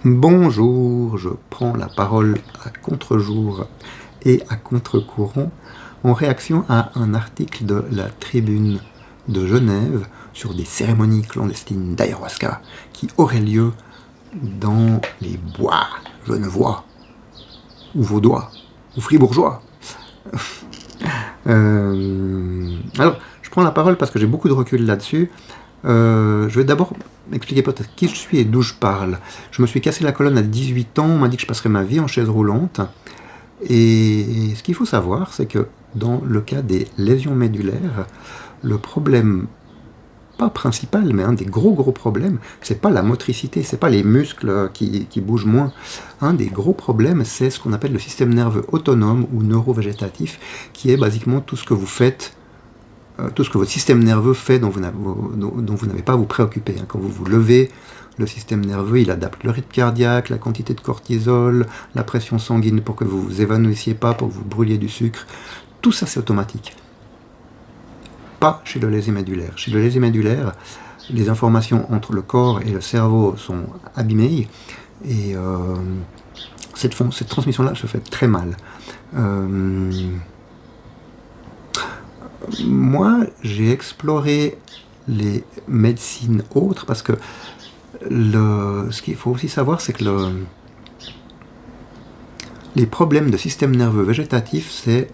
Bonjour, je prends la parole à contre-jour et à contre-courant en réaction à un article de la Tribune de Genève sur des cérémonies clandestines d'ayahuasca qui auraient lieu dans les bois genevois, ou vaudois, ou fribourgeois. Alors, je prends la parole parce que j'ai beaucoup de recul là-dessus. Je vais d'abord m'expliquer peut-être qui je suis et d'où je parle. Je me suis cassé la colonne à 18 ans, on m'a dit que je passerais ma vie en chaise roulante. Et ce qu'il faut savoir, c'est que dans le cas des lésions médulaires, le problème, pas principal, mais un des gros problèmes, c'est pas la motricité, c'est pas les muscles qui bougent moins. Un des gros problèmes, c'est ce qu'on appelle le système nerveux autonome ou neurovégétatif, qui est basiquement tout ce que vous faites, tout ce que votre système nerveux fait dont vous n'avez pas à vous préoccuper. Quand vous vous levez, le système nerveux, il adapte le rythme cardiaque, la quantité de cortisol, la pression sanguine pour que vous vous évanouissiez pas, pour que vous brûliez du sucre. Tout ça, c'est automatique. Pas chez le lésé médulaire. Chez le lésé médulaire, les informations entre le corps et le cerveau sont abîmées et cette transmission-là se fait très mal. Moi, j'ai exploré les médecines autres parce que ce qu'il faut aussi savoir, c'est que les problèmes de système nerveux végétatif, c'est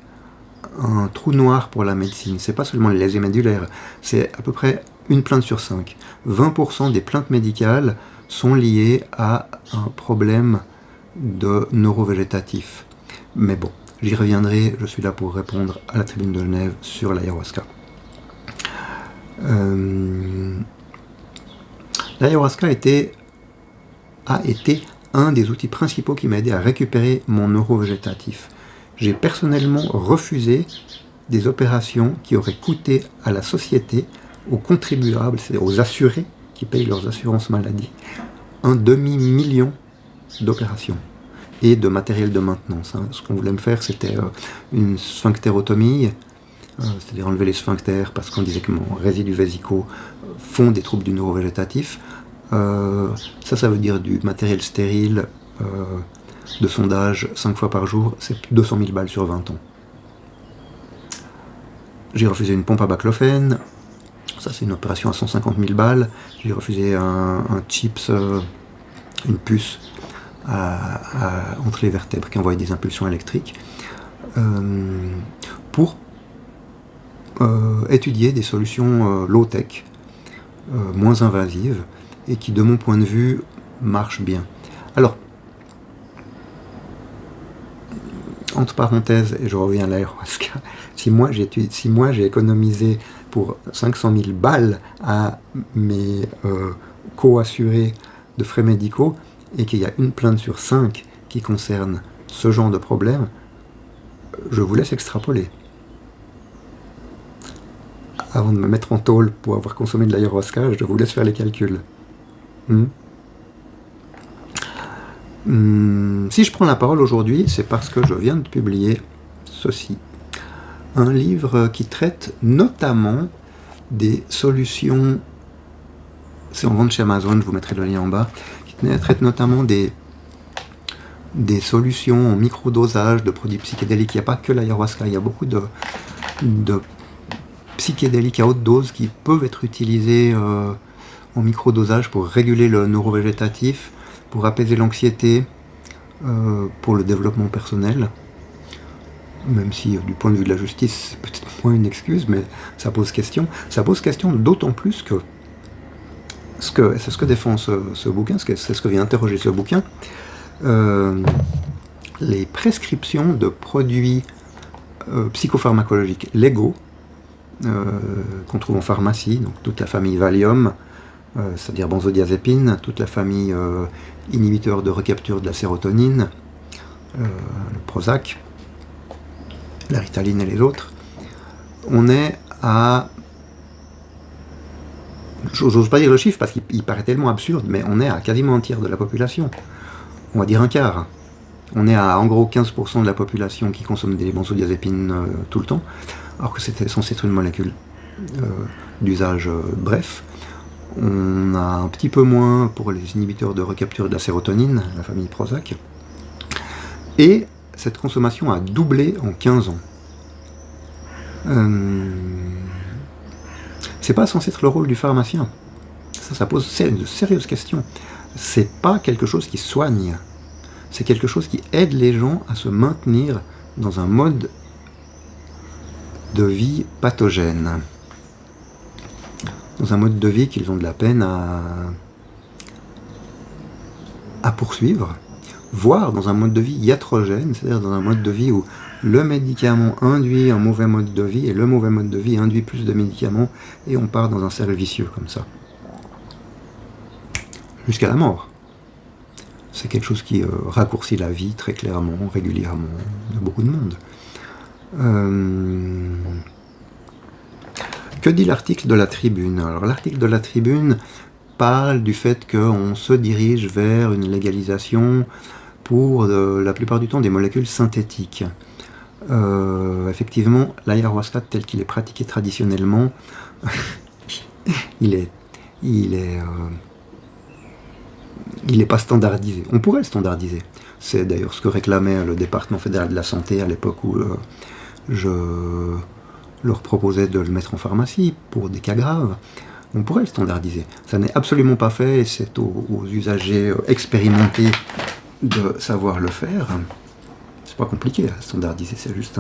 un trou noir pour la médecine. C'est pas seulement les lésions médulaires, c'est à peu près une plainte sur 5. 20% des plaintes médicales sont liées à un problème de neurovégétatif. Mais bon, j'y reviendrai, je suis là pour répondre à la Tribune de Genève sur l'ayahuasca. L'ayahuasca a été un des outils principaux qui m'a aidé à récupérer mon neurovégétatif. J'ai personnellement refusé des opérations qui auraient coûté à la société, aux contribuables, c'est-à-dire aux assurés qui payent leurs assurances maladie, 500 000 d'opérations et de matériel de maintenance. Ce qu'on voulait me faire, c'était une sphinctérotomie, c'est-à-dire enlever les sphincters parce qu'on disait que mon résidus vésicaux font des troubles du neurovégétatif. Ça veut dire du matériel stérile, de sondage 5 fois par jour, c'est 200 000 balles sur 20 ans. J'ai refusé une pompe à baclofène, ça c'est une opération à 150 000 balles. J'ai refusé un chips, une puce entre les vertèbres qui envoyait des impulsions électriques, pour étudier des solutions low-tech, moins invasives, et qui de mon point de vue marchent bien. Alors, entre parenthèses, et je reviens à l'ayahuasca, si moi j'ai économisé pour 500 000 balles à mes co-assurés de frais médicaux, et qu'il y a une plainte sur 5 qui concerne ce genre de problème, je vous laisse extrapoler. Avant de me mettre en tôle pour avoir consommé de l'ayahuasca, je vous laisse faire les calculs. Si je prends la parole aujourd'hui, c'est parce que je viens de publier ceci. Un livre qui traite notamment des solutions, c'est en vente chez Amazon, je vous mettrai le lien en bas, qui traite notamment des solutions en microdosage de produits psychédéliques. Il n'y a pas que l'ayahuasca, il y a beaucoup de psychédéliques à haute dose qui peuvent être utilisés en microdosage pour réguler le neurovégétatif, pour apaiser l'anxiété, pour le développement personnel, même si du point de vue de la justice, c'est peut-être moins une excuse, mais ça pose question. Ça pose question d'autant plus que c'est ce que défend ce bouquin, c'est ce que vient interroger ce bouquin, les prescriptions de produits psychopharmacologiques légaux qu'on trouve en pharmacie, donc toute la famille Valium, c'est-à-dire benzodiazépine, toute la famille inhibiteurs de recapture de la sérotonine, le Prozac, la Ritaline et les autres. On est à... J'ose pas dire le chiffre parce qu'il paraît tellement absurde, mais on est à quasiment un tiers de la population. On va dire un quart. On est à en gros 15% de la population qui consomme des benzodiazépines tout le temps, alors que c'était censé être une molécule d'usage bref. On a un petit peu moins pour les inhibiteurs de recapture de la sérotonine, la famille Prozac. Et cette consommation a doublé en 15 ans. C'est pas censé être le rôle du pharmacien. Ça pose de sérieuses questions. C'est pas quelque chose qui soigne. C'est quelque chose qui aide les gens à se maintenir dans un mode de vie pathogène. Dans un mode de vie qu'ils ont de la peine à poursuivre, voire dans un mode de vie iatrogène, c'est-à-dire dans un mode de vie où le médicament induit un mauvais mode de vie et le mauvais mode de vie induit plus de médicaments et on part dans un cercle vicieux comme ça. Jusqu'à la mort. C'est quelque chose qui raccourcit la vie très clairement, régulièrement, de beaucoup de monde. Que dit l'article de la Tribune? Alors l'article de la Tribune parle du fait qu'on se dirige vers une légalisation pour la plupart du temps des molécules synthétiques. Effectivement, l'ayahuasca tel qu'il est pratiqué traditionnellement, il est pas standardisé. On pourrait le standardiser. C'est d'ailleurs ce que réclamait le département fédéral de la santé à l'époque où je leur proposais de le mettre en pharmacie pour des cas graves. On pourrait le standardiser. Ça n'est absolument pas fait et c'est aux usagers expérimentés de savoir le faire. C'est pas compliqué à standardiser, c'est juste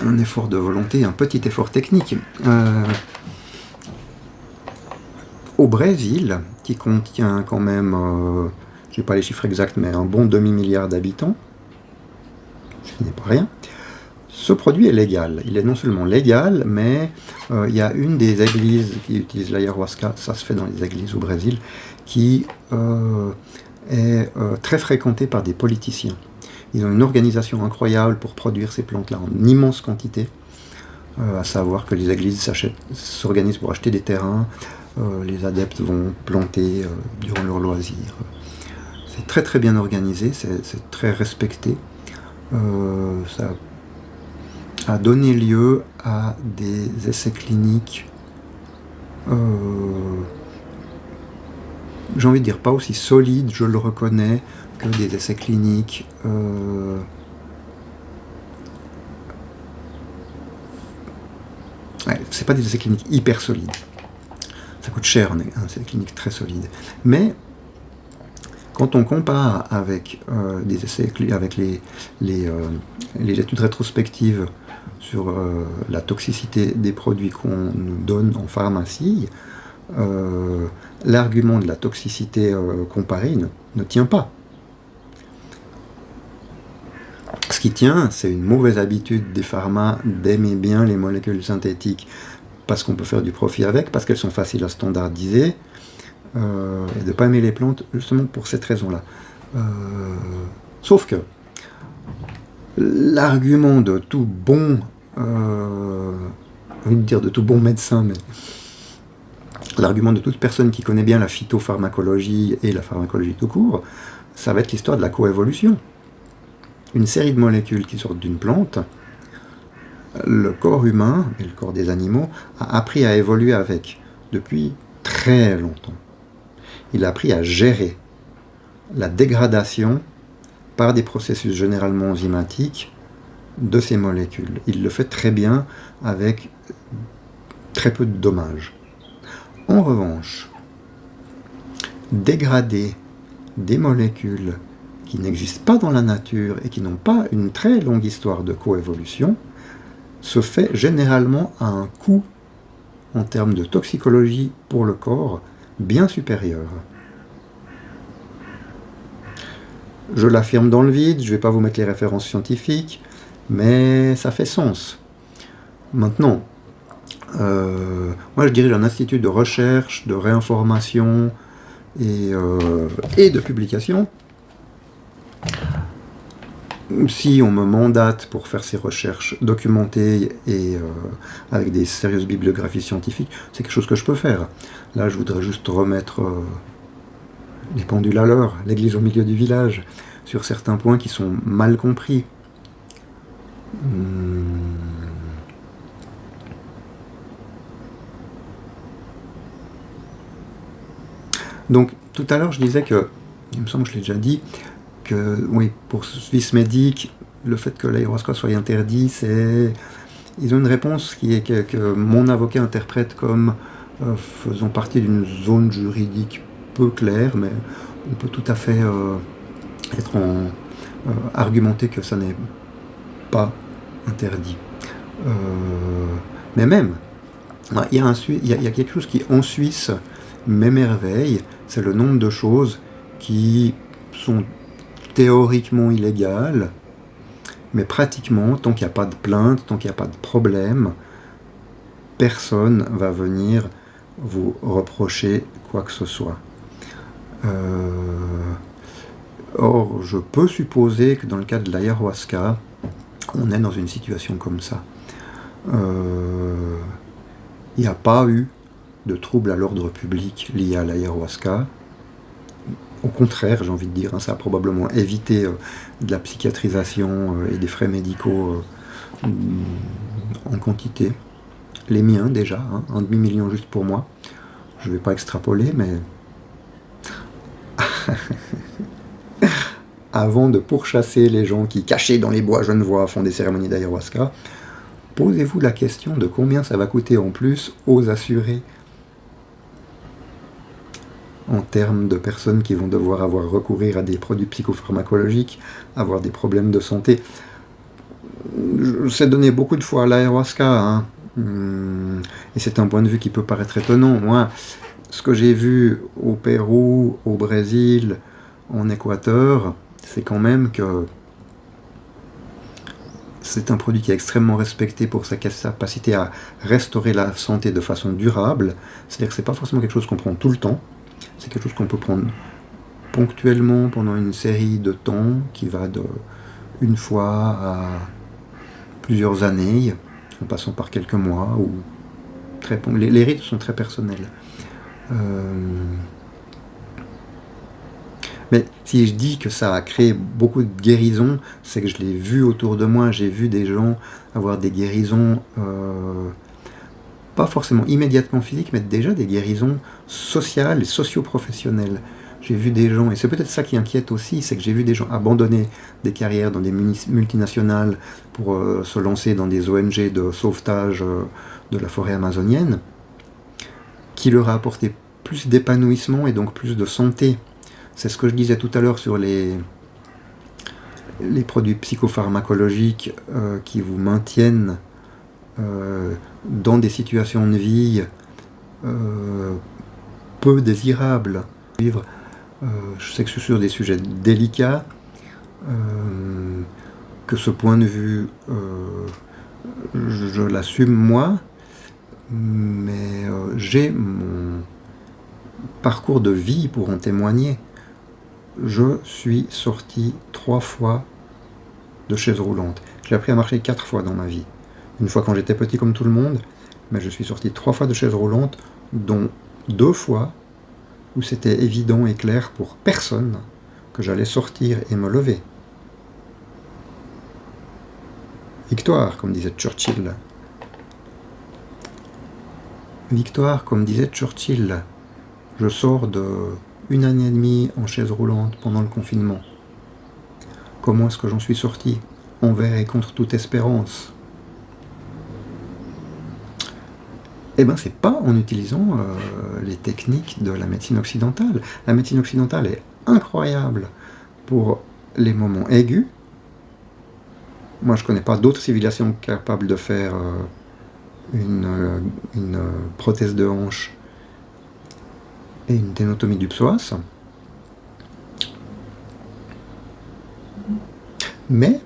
un effort de volonté, un petit effort technique. Au Brésil, qui contient quand même, je n'ai pas les chiffres exacts, mais un bon demi-milliard d'habitants, ce n'est pas rien, ce produit est légal. Il est non seulement légal, mais il y a une des églises qui utilise l'ayahuasca, ça se fait dans les églises au Brésil, qui est très fréquentée par des politiciens. Ils ont une organisation incroyable pour produire ces plantes-là en immense quantité, à savoir que les églises s'organisent pour acheter des terrains, les adeptes vont planter durant leurs loisirs. C'est très très bien organisé, c'est très respecté. Ça a donné lieu à des essais cliniques, j'ai envie de dire pas aussi solides, je le reconnais, que des essais cliniques c'est pas des essais cliniques hyper solides. Ça coûte cher, un essai clinique très solide. Mais quand on compare avec des essais avec les études rétrospectives sur la toxicité des produits qu'on nous donne en pharmacie, l'argument de la toxicité comparée ne tient pas. Ce qui tient, c'est une mauvaise habitude des pharmas d'aimer bien les molécules synthétiques parce qu'on peut faire du profit avec, parce qu'elles sont faciles à standardiser, et de ne pas aimer les plantes justement pour cette raison-là. Sauf que l'argument de tout bon, j'ai envie de dire de tout bon médecin, mais l'argument de toute personne qui connaît bien la phytopharmacologie et la pharmacologie tout court, ça va être l'histoire de la coévolution. Une série de molécules qui sortent d'une plante, le corps humain et le corps des animaux a appris à évoluer avec depuis très longtemps. Il a appris à gérer la dégradation par des processus généralement enzymatiques de ces molécules. Il le fait très bien avec très peu de dommages. En revanche, dégrader des molécules qui n'existent pas dans la nature et qui n'ont pas une très longue histoire de coévolution se fait généralement à un coût en termes de toxicologie pour le corps bien supérieur. Je l'affirme dans le vide, je ne vais pas vous mettre les références scientifiques, mais ça fait sens. Maintenant, moi je dirige un institut de recherche, de réinformation et de publication. Si on me mandate pour faire ces recherches documentées et avec des sérieuses bibliographies scientifiques, c'est quelque chose que je peux faire. Là, je voudrais juste remettre les pendules à l'heure, l'église au milieu du village, sur certains points qui sont mal compris. Donc tout à l'heure je disais que, il me semble que je l'ai déjà dit, que oui, pour Swissmedic, le fait que l'ayahuasca soit interdit, c'est... Ils ont une réponse qui est que mon avocat interprète comme faisant partie d'une zone juridique peu claire, mais on peut tout à fait argumenter que ça n'est pas interdit. Mais même, il y a quelque chose qui en Suisse m'émerveille, c'est le nombre de choses qui sont théoriquement illégales, mais pratiquement, tant qu'il n'y a pas de plainte, tant qu'il n'y a pas de problème, personne va venir vous reprocher quoi que ce soit. Or, je peux supposer que dans le cas de l'ayahuasca, on est dans une situation comme ça. Il n'y a pas eu de troubles à l'ordre public liés à l'ayahuasca. Au contraire, j'ai envie de dire, ça a probablement évité de la psychiatrisation et des frais médicaux en quantité. Les miens déjà, un demi-million juste pour moi. Je ne vais pas extrapoler, mais avant de pourchasser les gens qui, cachés dans les bois genevois, font des cérémonies d'ayahuasca, posez-vous la question de combien ça va coûter en plus aux assurés en termes de personnes qui vont devoir recourir à des produits psychopharmacologiques, avoir des problèmes de santé. Je sais donner beaucoup de fois à l'ayahuasca, et c'est un point de vue qui peut paraître étonnant. Moi, ce que j'ai vu au Pérou, au Brésil, en Équateur, c'est quand même que c'est un produit qui est extrêmement respecté pour sa capacité à restaurer la santé de façon durable. C'est-à-dire que c'est pas forcément quelque chose qu'on prend tout le temps. C'est quelque chose qu'on peut prendre ponctuellement pendant une série de temps qui va de une fois à plusieurs années, en passant par quelques mois. Ou les rites sont très personnels. Mais si je dis que ça a créé beaucoup de guérisons, c'est que je l'ai vu autour de moi. J'ai vu des gens avoir des guérisons pas forcément immédiatement physiques, mais déjà des guérisons sociales et socio-professionnelles. J'ai vu des gens, et c'est peut-être ça qui inquiète aussi, c'est que j'ai vu des gens abandonner des carrières dans des multinationales pour se lancer dans des ONG de sauvetage de la forêt amazonienne, qui leur a apporté plus d'épanouissement et donc plus de santé. C'est ce que je disais tout à l'heure sur les produits psychopharmacologiques qui vous maintiennent dans des situations de vie peu désirables. Je sais que je suis sur des sujets délicats, que ce point de vue, je l'assume moi, mais j'ai mon parcours de vie pour en témoigner. Je suis sorti 3 fois de chaise roulante. J'ai appris à marcher 4 fois dans ma vie. Une fois quand j'étais petit comme tout le monde, mais je suis sorti 3 fois de chaise roulante, dont 2 fois où c'était évident et clair pour personne que j'allais sortir et me lever. Victoire, comme disait Churchill. Victoire, comme disait Churchill. Je sors de 1 année et demie en chaise roulante pendant le confinement. Comment est-ce que j'en suis sorti? Envers et contre toute espérance. Eh bien, c'est pas en utilisant les techniques de la médecine occidentale. La médecine occidentale est incroyable pour les moments aigus. Moi, je connais pas d'autres civilisations capables de faire une prothèse de hanche et une ténotomie du psoas. Mais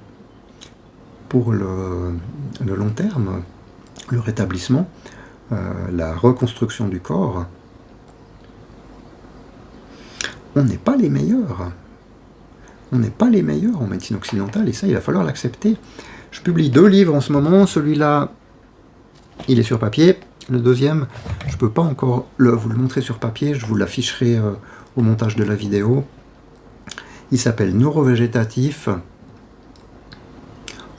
pour le long terme, le rétablissement, la reconstruction du corps, on n'est pas les meilleurs. On n'est pas les meilleurs en médecine occidentale, et ça, il va falloir l'accepter. Je publie 2 livres en ce moment. Celui-là, il est sur papier. Le deuxième, je ne peux pas encore vous le montrer sur papier. Je vous l'afficherai au montage de la vidéo. Il s'appelle Neurovégétatif,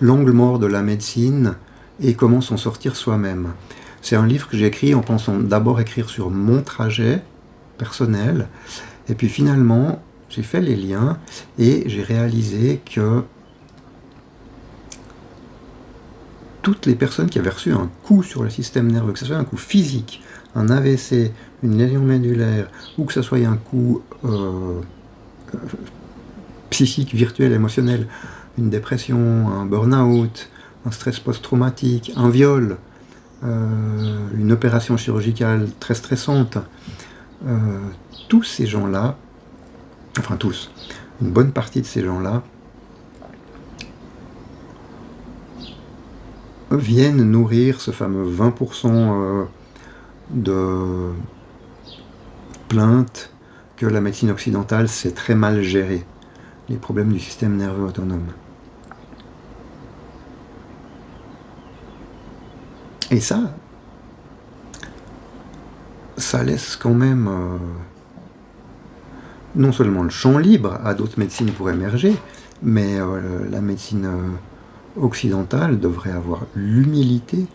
l'angle mort de la médecine et comment s'en sortir soi-même. C'est un livre que j'ai écrit en pensant d'abord écrire sur mon trajet, personnel. Et puis finalement, j'ai fait les liens et j'ai réalisé que toutes les personnes qui avaient reçu un coup sur le système nerveux, que ce soit un coup physique, un AVC, une lésion médulaire, ou que ce soit un coup psychique, virtuel, émotionnel, une dépression, un burn-out, un stress post-traumatique, un viol, une opération chirurgicale très stressante, tous ces gens-là, enfin tous, une bonne partie de ces gens-là, viennent nourrir ce fameux 20% de plaintes que la médecine occidentale sait très mal gérer, les problèmes du système nerveux autonome. Et ça laisse quand même non seulement le champ libre à d'autres médecines pour émerger, mais la médecine occidentale devrait avoir l'humilité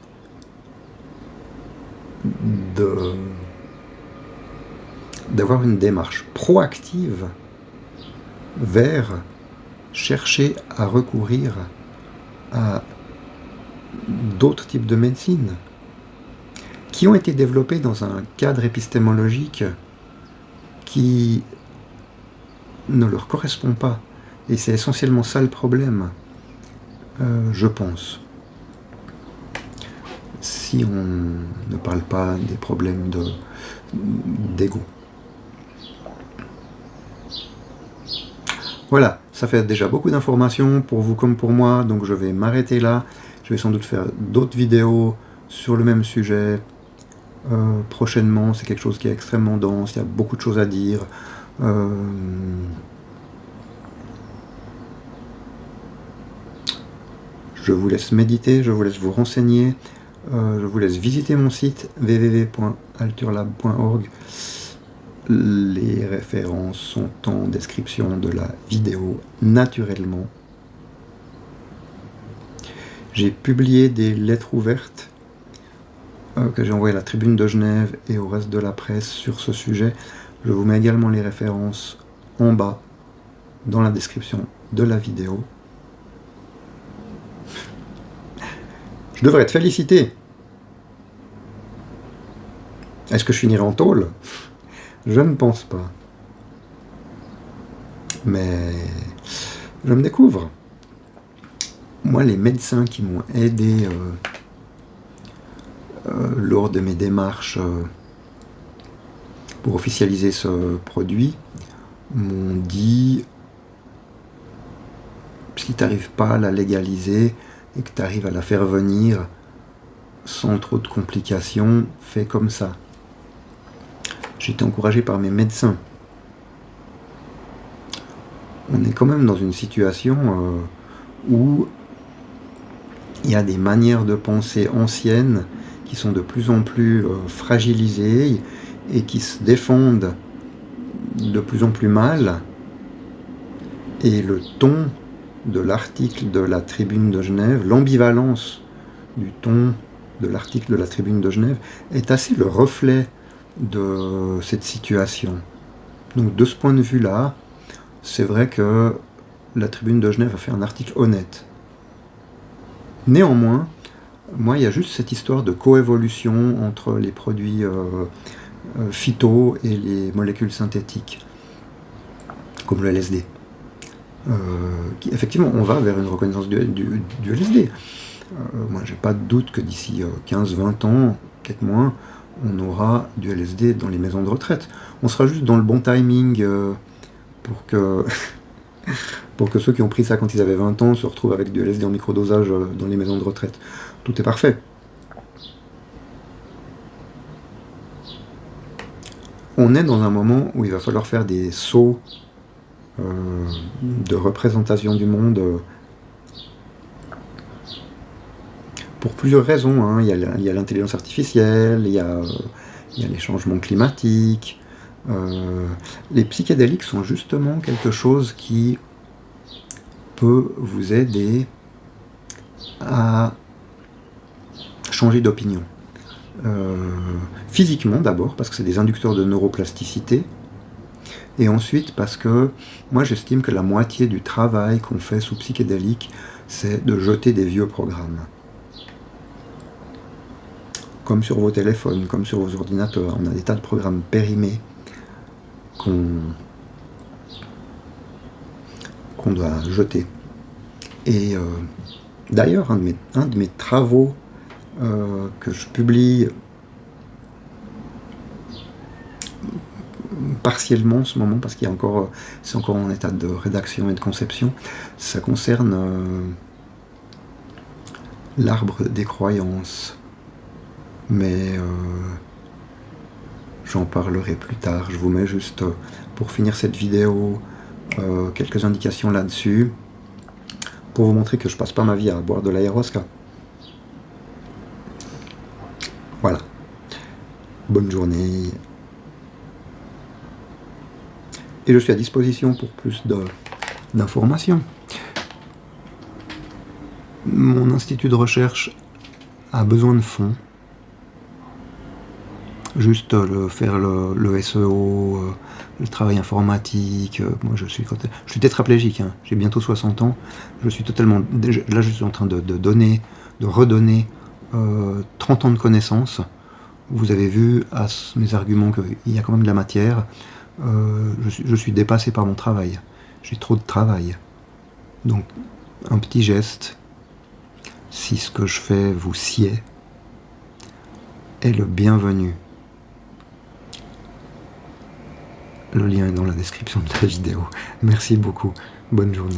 d'avoir une démarche proactive vers chercher à recourir à d'autres types de médecine qui ont été développés dans un cadre épistémologique qui ne leur correspond pas. Et c'est essentiellement ça le problème, je pense. Si on ne parle pas des problèmes d'ego. Voilà, ça fait déjà beaucoup d'informations pour vous comme pour moi, donc je vais m'arrêter là. Je vais sans doute faire d'autres vidéos sur le même sujet prochainement. C'est quelque chose qui est extrêmement dense, il y a beaucoup de choses à dire. Je vous laisse méditer, je vous laisse vous renseigner, je vous laisse visiter mon site www.alturlab.org. Les références sont en description de la vidéo, naturellement. J'ai publié des lettres ouvertes que j'ai envoyées à la Tribune de Genève et au reste de la presse sur ce sujet. Je vous mets également les références en bas, dans la description de la vidéo. Je devrais être félicité. Est-ce que je finirai en tôle ? Je ne pense pas. Mais je me découvre. Moi, les médecins qui m'ont aidé lors de mes démarches pour officialiser ce produit m'ont dit, si tu n'arrives pas à la légaliser et que tu arrives à la faire venir sans trop de complications, fais comme ça. J'ai été encouragé par mes médecins. On est quand même dans une situation où il y a des manières de penser anciennes qui sont de plus en plus fragilisées et qui se défendent de plus en plus mal. Et le ton de l'article de la Tribune de Genève, l'ambivalence du ton de l'article de la Tribune de Genève est assez le reflet de cette situation. Donc de ce point de vue-là, c'est vrai que la Tribune de Genève a fait un article honnête. Néanmoins, moi, il y a juste cette histoire de coévolution entre les produits phyto et les molécules synthétiques, comme le LSD. Effectivement, on va vers une reconnaissance du LSD. Moi, j'ai pas de doute que d'ici 15-20 ans, peut-être moins, on aura du LSD dans les maisons de retraite. On sera juste dans le bon timing pour que ceux qui ont pris ça quand ils avaient 20 ans se retrouvent avec du LSD en microdosage dans les maisons de retraite. Tout est parfait. On est dans un moment où il va falloir faire des sauts de représentation du monde pour plusieurs raisons. Hein. Il y a l'intelligence artificielle, il y a les changements climatiques. Les psychédéliques sont justement quelque chose qui peut vous aider à changer d'opinion. Physiquement d'abord, parce que c'est des inducteurs de neuroplasticité, et ensuite parce que moi j'estime que la moitié du travail qu'on fait sous psychédélique, c'est de jeter des vieux programmes. Comme sur vos téléphones, comme sur vos ordinateurs, on a des tas de programmes périmés qu'on doit jeter. Et d'ailleurs, un de mes travaux que je publie partiellement en ce moment, parce qu'il y a encore, c'est encore en état de rédaction et de conception, ça concerne l'arbre des croyances. Mais j'en parlerai plus tard. Je vous mets juste, pour finir cette vidéo, quelques indications là-dessus, pour vous montrer que je passe pas ma vie à boire de l'aérosca. Voilà. Bonne journée. Et je suis à disposition pour plus d'informations. Mon institut de recherche a besoin de fonds. Juste faire le SEO, le travail informatique. Moi, je suis tétraplégique, hein. J'ai bientôt 60 ans. Je suis totalement... Là, je suis en train de redonner 30 ans de connaissances. Vous avez vu à mes arguments qu'il y a quand même de la matière. Je suis dépassé par mon travail. J'ai trop de travail. Donc, un petit geste, si ce que je fais vous sied, est le bienvenu. Le lien est dans la description de la vidéo. Merci beaucoup. Bonne journée.